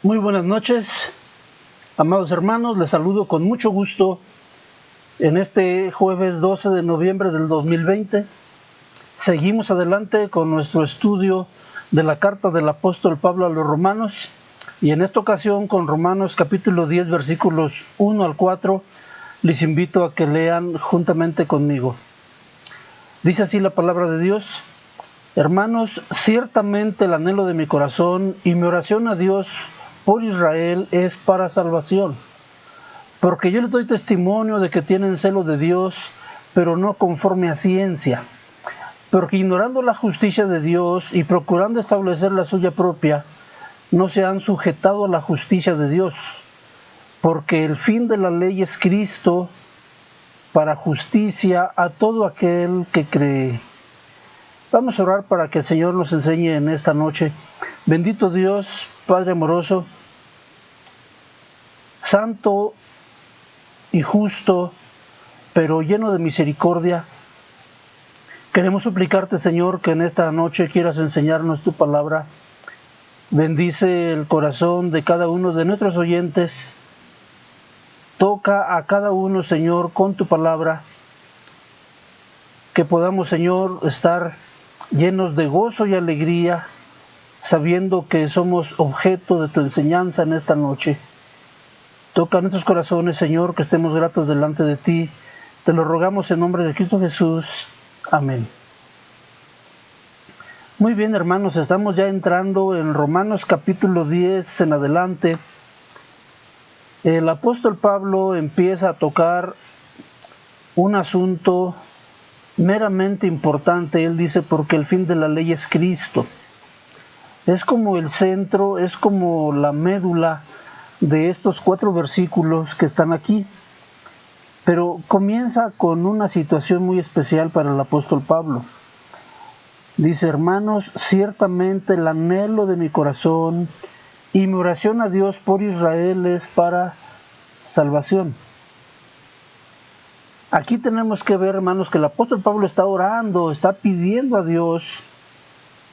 Muy buenas noches, amados hermanos, les saludo con mucho gusto en este jueves 12 de noviembre del 2020. Seguimos adelante con nuestro estudio de la carta del apóstol Pablo a los Romanos y en esta ocasión con Romanos capítulo 10 versículos 1 al 4 les invito a que lean juntamente conmigo. Dice así la palabra de Dios: Hermanos, ciertamente el anhelo de mi corazón y mi oración a Dios por Israel es para salvación, porque yo les doy testimonio de que tienen celo de Dios, pero no conforme a ciencia, porque ignorando la justicia de Dios y procurando establecer la suya propia, no se han sujetado a la justicia de Dios, porque el fin de la ley es Cristo para justicia a todo aquel que cree. Vamos a orar para que el Señor nos enseñe en esta noche. Bendito Dios, Padre amoroso, santo y justo, pero lleno de misericordia, queremos suplicarte, Señor, que en esta noche quieras enseñarnos tu palabra. Bendice el corazón de cada uno de nuestros oyentes. Toca a cada uno, Señor, con tu palabra. Que podamos, Señor, estar llenos de gozo y alegría, sabiendo que somos objeto de tu enseñanza en esta noche. Toca nuestros corazones, Señor, que estemos gratos delante de ti. Te lo rogamos en nombre de Cristo Jesús. Amén. Muy bien, hermanos, estamos ya entrando en Romanos capítulo 10 en adelante. El apóstol Pablo empieza a tocar un asunto meramente importante. Él dice, porque el fin de la ley es Cristo. Es como el centro, es como la médula de estos 4 versículos que están aquí. Pero comienza con una situación muy especial para el apóstol Pablo. Dice, hermanos, ciertamente el anhelo de mi corazón y mi oración a Dios por Israel es para salvación. Aquí tenemos que ver, hermanos, que el apóstol Pablo está orando, está pidiendo a Dios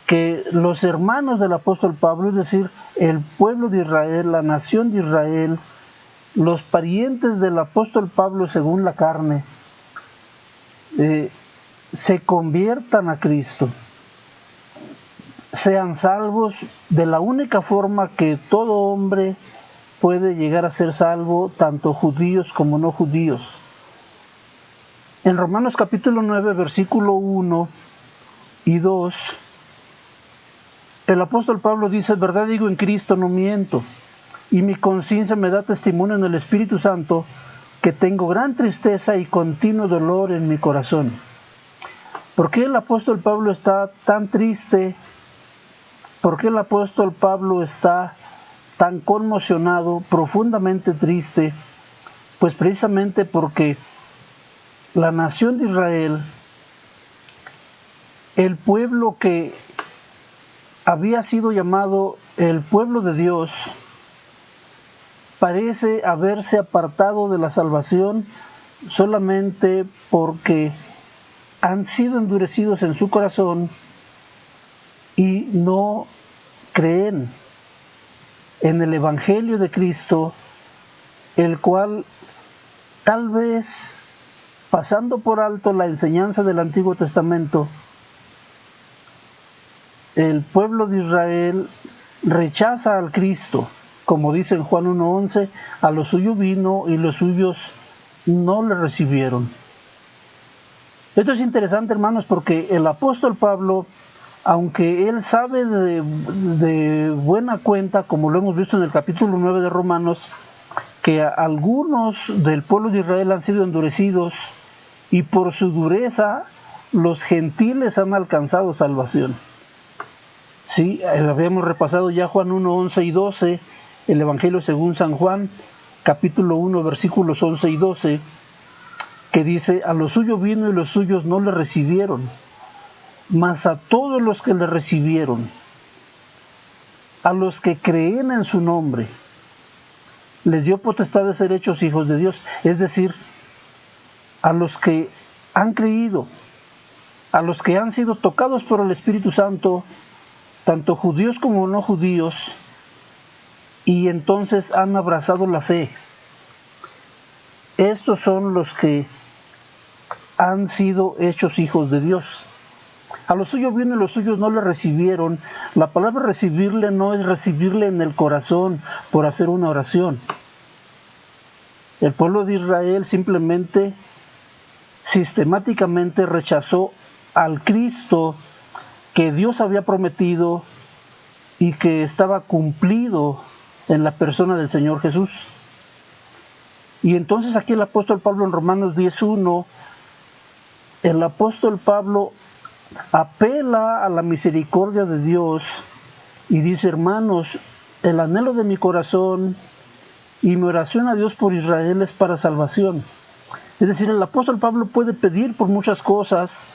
que los hermanos del apóstol Pablo, es decir, el pueblo de Israel, la nación de Israel, los parientes del apóstol Pablo según la carne, se conviertan a Cristo, sean salvos de la única forma que todo hombre puede llegar a ser salvo, tanto judíos como no judíos. En Romanos capítulo 9, versículo 1 y 2, el apóstol Pablo dice, verdad digo en Cristo, no miento, y mi conciencia me da testimonio en el Espíritu Santo que tengo gran tristeza y continuo dolor en mi corazón. ¿Por qué el apóstol Pablo está tan triste? ¿Por qué el apóstol Pablo está tan conmocionado, profundamente triste? Pues precisamente porque la nación de Israel, el pueblo que había sido llamado el pueblo de Dios, parece haberse apartado de la salvación solamente porque han sido endurecidos en su corazón y no creen en el Evangelio de Cristo, el cual tal vez, pasando por alto la enseñanza del Antiguo Testamento, el pueblo de Israel rechaza al Cristo, como dice en Juan 1:11, a lo suyo vino y los suyos no le recibieron. Esto es interesante, hermanos, porque el apóstol Pablo, aunque él sabe de buena cuenta, como lo hemos visto en el capítulo 9 de Romanos, que algunos del pueblo de Israel han sido endurecidos y por su dureza los gentiles han alcanzado salvación. Sí, habíamos repasado ya Juan 1:11 y 12, el Evangelio según San Juan, capítulo 1, versículos 11 y 12, que dice, a lo suyo vino y los suyos no le recibieron, mas a todos los que le recibieron, a los que creen en su nombre, les dio potestad de ser hechos hijos de Dios, es decir, a los que han creído, a los que han sido tocados por el Espíritu Santo, tanto judíos como no judíos, y entonces han abrazado la fe. Estos son los que han sido hechos hijos de Dios. A los suyos vino y los suyos no le recibieron. La palabra recibirle no es recibirle en el corazón por hacer una oración. El pueblo de Israel simplemente, sistemáticamente rechazó al Cristo que Dios había prometido y que estaba cumplido en la persona del Señor Jesús. Y entonces aquí el apóstol Pablo en Romanos 10:1, el apóstol Pablo apela a la misericordia de Dios y dice: hermanos, el anhelo de mi corazón y mi oración a Dios por Israel es para salvación. Es decir, el apóstol Pablo puede pedir por muchas cosas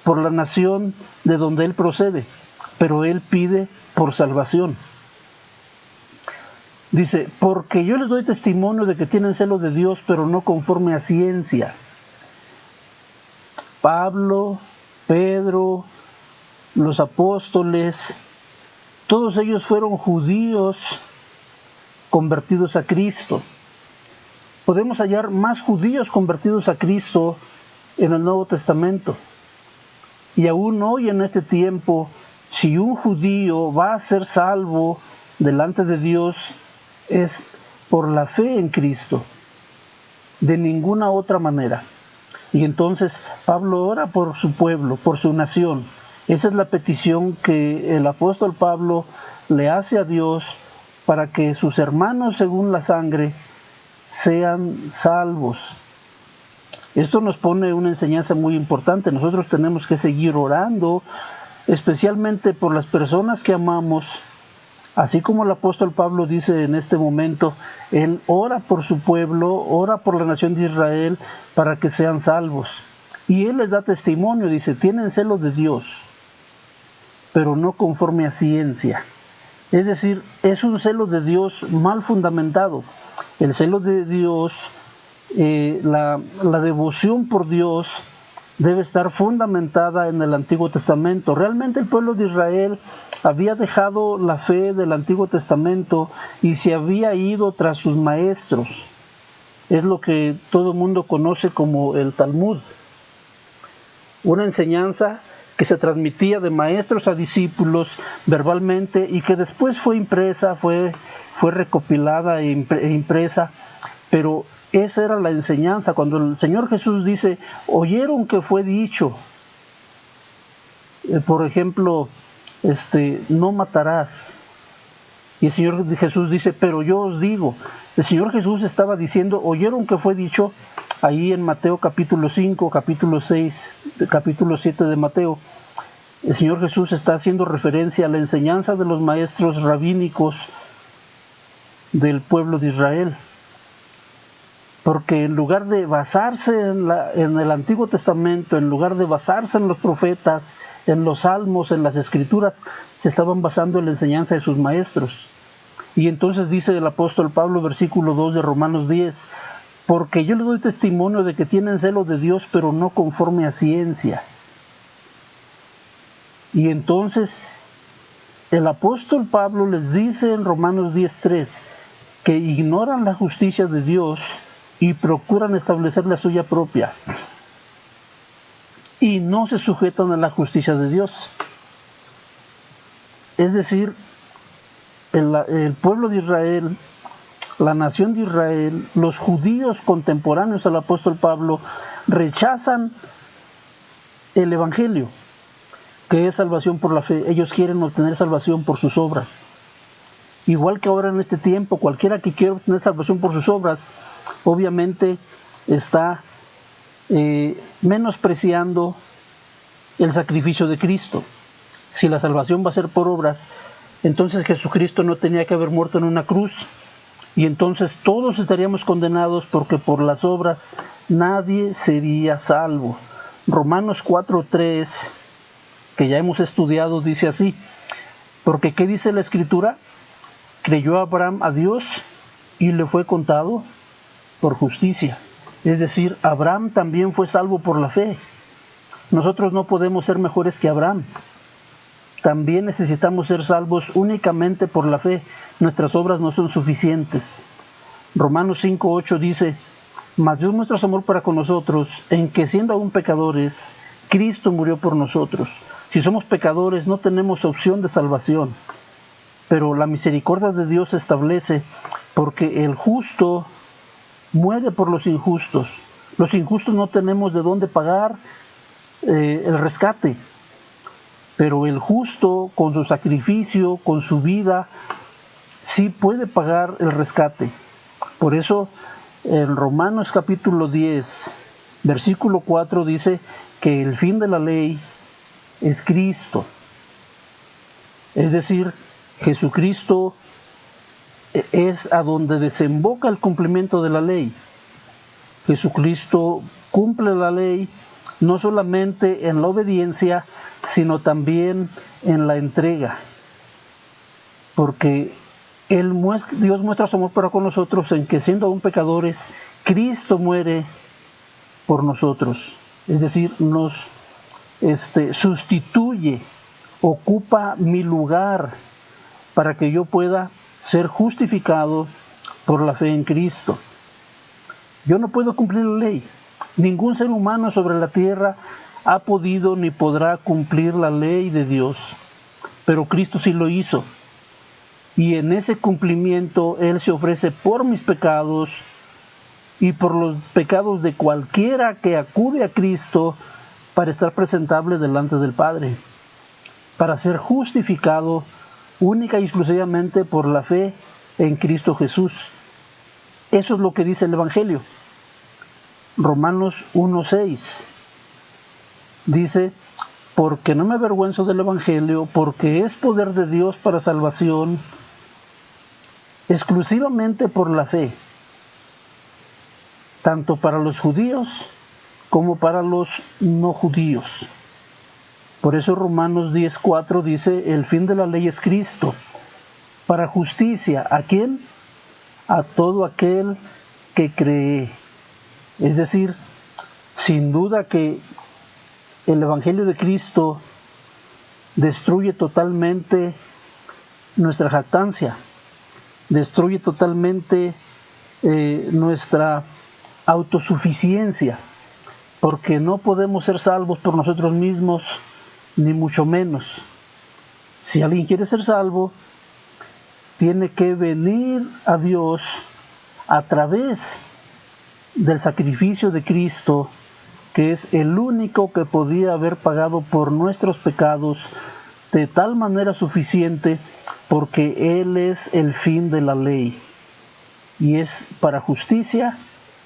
por la nación de donde él procede, pero él pide por salvación. Dice: porque yo les doy testimonio de que tienen celo de Dios, pero no conforme a ciencia. Pablo, Pedro, los apóstoles, todos ellos fueron judíos convertidos a Cristo. Podemos hallar más judíos convertidos a Cristo en el Nuevo Testamento. Y aún hoy en este tiempo, si un judío va a ser salvo delante de Dios, es por la fe en Cristo, de ninguna otra manera. Y entonces Pablo ora por su pueblo, por su nación. Esa es la petición que el apóstol Pablo le hace a Dios para que sus hermanos según la sangre sean salvos. Esto nos pone una enseñanza muy importante. Nosotros tenemos que seguir orando, especialmente por las personas que amamos. Así como el apóstol Pablo dice en este momento, él ora por su pueblo, ora por la nación de Israel para que sean salvos. Y él les da testimonio, dice: tienen celo de Dios, pero no conforme a ciencia. Es decir, es un celo de Dios mal fundamentado. El celo de Dios, la devoción por Dios debe estar fundamentada en el Antiguo Testamento. Realmente el pueblo de Israel había dejado la fe del Antiguo Testamento y se había ido tras sus maestros. Es lo que todo el mundo conoce como el Talmud. Una enseñanza que se transmitía de maestros a discípulos verbalmente y que después fue impresa, fue recopilada e impresa, pero esa era la enseñanza. Cuando el Señor Jesús dice: oyeron que fue dicho, por ejemplo, no matarás, y el Señor Jesús dice: pero yo os digo. El Señor Jesús estaba diciendo: oyeron que fue dicho. Ahí en Mateo capítulo 5, capítulo 6, capítulo 7 de Mateo, el Señor Jesús está haciendo referencia a la enseñanza de los maestros rabínicos del pueblo de Israel. Porque en lugar de basarse en el Antiguo Testamento, en lugar de basarse en los profetas, en los salmos, en las escrituras, se estaban basando en la enseñanza de sus maestros. Y entonces dice el apóstol Pablo, versículo 2 de Romanos 10, porque yo le doy testimonio de que tienen celo de Dios, pero no conforme a ciencia. Y entonces el apóstol Pablo les dice en Romanos 10:3 que ignoran la justicia de Dios y procuran establecer la suya propia, y no se sujetan a la justicia de Dios. Es decir, el pueblo de Israel, la nación de Israel, los judíos contemporáneos al apóstol Pablo, rechazan el evangelio, que es salvación por la fe. Ellos quieren obtener salvación por sus obras. Igual que ahora en este tiempo, cualquiera que quiera obtener salvación por sus obras, obviamente está menospreciando el sacrificio de Cristo. Si la salvación va a ser por obras, entonces Jesucristo no tenía que haber muerto en una cruz, y entonces todos estaríamos condenados, porque por las obras nadie sería salvo. Romanos 4:3, que ya hemos estudiado, dice así: porque ¿qué dice la Escritura? Creyó Abraham a Dios y le fue contado por justicia. Es decir, Abraham también fue salvo por la fe. Nosotros no podemos ser mejores que Abraham. también necesitamos ser salvos únicamente por la fe. Nuestras obras no son suficientes. Romanos 5:8 dice: mas Dios muestra su amor para con nosotros, en que siendo aún pecadores, Cristo murió por nosotros. Si somos pecadores, no tenemos opción de salvación, pero la misericordia de Dios se establece porque el justo muere por los injustos. Los injustos no tenemos de dónde pagar el rescate, pero el justo, con su sacrificio, con su vida, sí puede pagar el rescate. Por eso en Romanos capítulo 10, versículo 4 dice que el fin de la ley es Cristo. Es decir, Jesucristo es a donde desemboca el cumplimiento de la ley. Jesucristo cumple la ley no solamente en la obediencia, sino también en la entrega. Porque Dios muestra su amor para con nosotros en que siendo aún pecadores, Cristo muere por nosotros. Es decir, nos sustituye, ocupa mi lugar para que yo pueda ser justificado por la fe en Cristo. Yo no puedo cumplir la ley. Ningún ser humano sobre la tierra ha podido ni podrá cumplir la ley de Dios, pero Cristo sí lo hizo. Y en ese cumplimiento Él se ofrece por mis pecados y por los pecados de cualquiera que acude a Cristo para estar presentable delante del Padre, para ser justificado única y exclusivamente por la fe en Cristo Jesús. Eso es lo que dice el Evangelio. Romanos 1:6 dice: porque no me avergüenzo del Evangelio, porque es poder de Dios para salvación, exclusivamente por la fe, tanto para los judíos como para los no judíos. Por eso Romanos 10:4 dice: el fin de la ley es Cristo, para justicia. ¿A quién? A todo aquel que cree. Es decir, sin duda que el Evangelio de Cristo destruye totalmente nuestra jactancia, destruye totalmente nuestra autosuficiencia, porque no podemos ser salvos por nosotros mismos, ni mucho menos. Si alguien quiere ser salvo, tiene que venir a Dios a través del sacrificio de Cristo, que es el único que podía haber pagado por nuestros pecados de tal manera suficiente, porque Él es el fin de la ley y es para justicia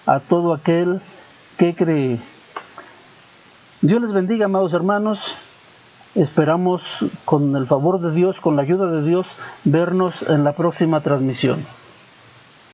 a todo aquel que cree. Dios les bendiga, amados hermanos. Esperamos, con el favor de Dios, con la ayuda de Dios, vernos en la próxima transmisión.